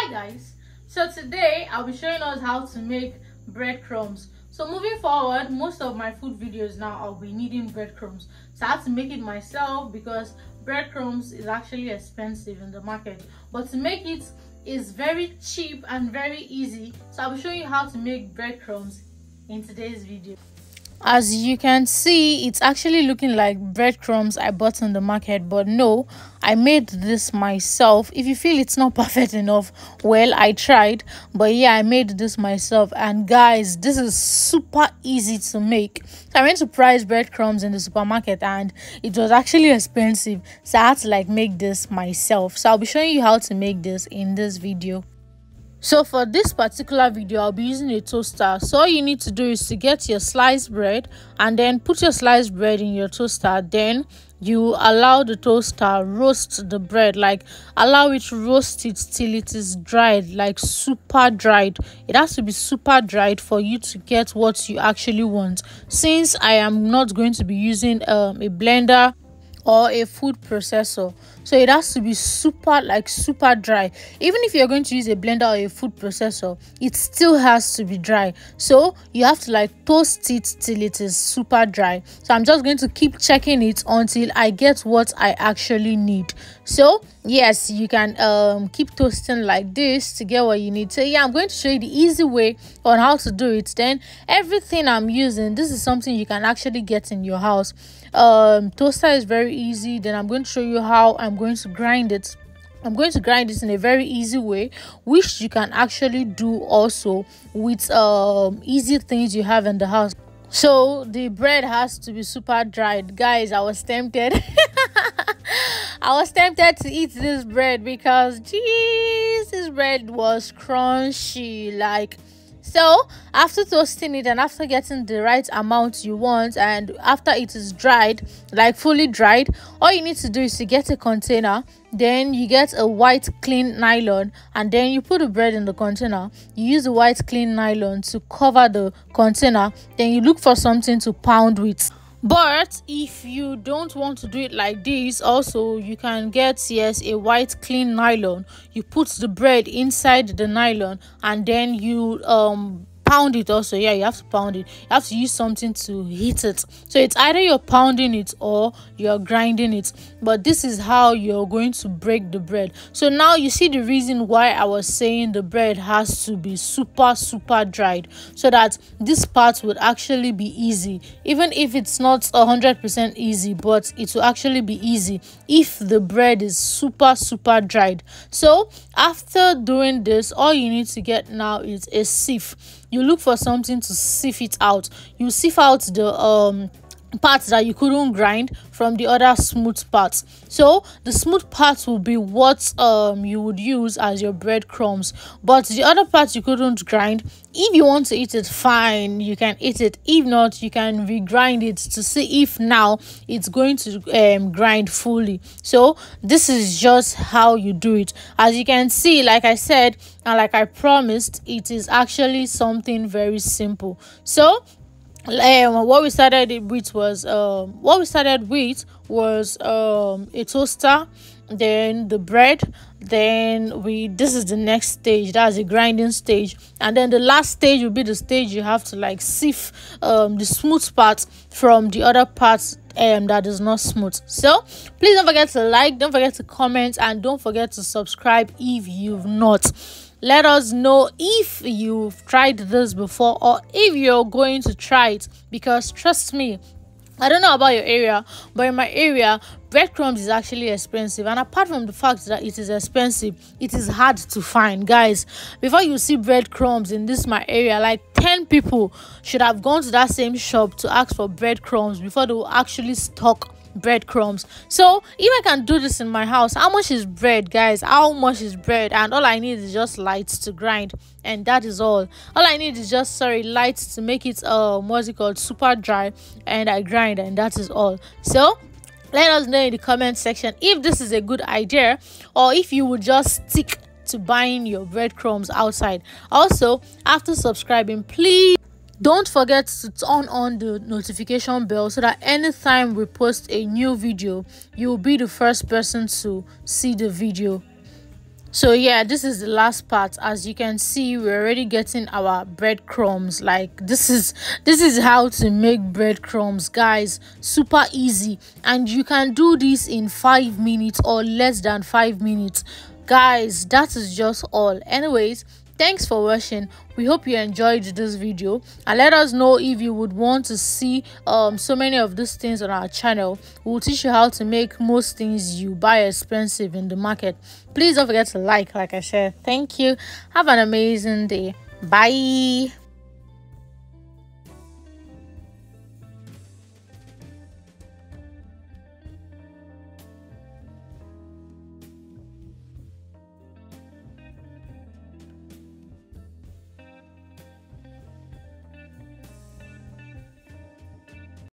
Hi guys, so today I'll be showing us how to make breadcrumbs. So moving forward, most of my food videos now I'll be needing breadcrumbs. So I have to make it myself because breadcrumbs is actually expensive in the market, but to make it is very cheap and very easy. So I'll be showing you how to make breadcrumbs in today's video. As you can see, it's actually looking like breadcrumbs I bought in the market, but no, I made this myself. If you feel it's not perfect enough, well, I tried, but yeah, I made this myself. And guys, this is super easy to make. So I went to price breadcrumbs in the supermarket and it was actually expensive, so I had to make this myself. So I'll be showing you how to make this in this video. So for this particular video, I'll be using a toaster. So all you need to do is to get your sliced bread and then put your sliced bread in your toaster. Then you allow the toaster roast the bread, allow it roast it till it is dried, super dried. It has to be super dried for you to get what you actually want. Since I am not going to be using a blender or a food processor, so it has to be super dry. Even if you're going to use a blender or a food processor, it still has to be dry. So you have to toast it till it is super dry. So I'm just going to keep checking it until I get what I actually need. So yes, you can keep toasting like this to get what you need. So yeah, I'm going to show you the easy way on how to do it. Then everything I'm using, this is something you can actually get in your house. Toaster is very easy. Then I'm going to show you how I'm going to grind it. I'm going to grind this in a very easy way, which you can actually do also with easy things you have in the house. So the bread has to be super dried. Guys, I was tempted. I was tempted to eat this bread because geez, this bread was crunchy. So after toasting it and after getting the right amount you want, and after it is dried, fully dried, all you need to do is to get a container. Then you get a white clean nylon and then you put the bread in the container. You use the white clean nylon to cover the container. Then you look for something to pound with. But if you don't want to do it like this, also you can get a white clean nylon. You put the bread inside the nylon and then you pound it also. Yeah, you have to pound it. You have to use something to heat it. So it's either you're pounding it or you're grinding it. But this is how you're going to break the bread. So now you see the reason why I was saying the bread has to be super dried, so that this part would actually be easy. Even if it's not 100% easy, but it will actually be easy if the bread is super dried. So after doing this, all you need to get now is a sieve. You look for something to sieve it out. You sieve out the parts that you couldn't grind from the other smooth parts. So the smooth parts will be what you would use as your breadcrumbs, but the other parts you couldn't grind, if you want to eat it, fine, you can eat it. If not, you can regrind it to see if now it's going to grind fully. So this is just how you do it. As you can see, like I said and like I promised, it is actually something very simple. So what we started with was a toaster, then the bread, then this is the next stage, that's the grinding stage, and then the last stage will be the stage you have to sieve the smooth parts from the other parts that is not smooth. So please don't forget to like, don't forget to comment, and don't forget to subscribe if you've not. Let us know if you've tried this before or if you're going to try it, because trust me, I don't know about your area, but in my area, breadcrumbs is actually expensive. And apart from the fact that it is expensive, it is hard to find. Guys, before you see breadcrumbs in my area, 10 people should have gone to that same shop to ask for breadcrumbs before they will actually stock breadcrumbs. So if I can do this in my house, how much is bread, guys? How much is bread? And all I need is just light to grind, and that is all I need is just light to make it super dry, and I grind, and that is all. So let us know in the comment section if this is a good idea, or if you would just stick to buying your breadcrumbs outside. Also, after subscribing, please don't forget to turn on the notification bell so that anytime we post a new video, you'll be the first person to see the video. So yeah, this is the last part. As you can see, we're already getting our breadcrumbs. Like this is how to make breadcrumbs, guys. Super easy, and you can do this in 5 minutes or less than 5 minutes, guys. That is just all. Anyways, thanks for watching. We hope you enjoyed this video, and let us know if you would want to see so many of these things on our channel. We'll teach you how to make most things you buy expensive in the market. Please don't forget to like I said. Thank you. Have an amazing day. Bye.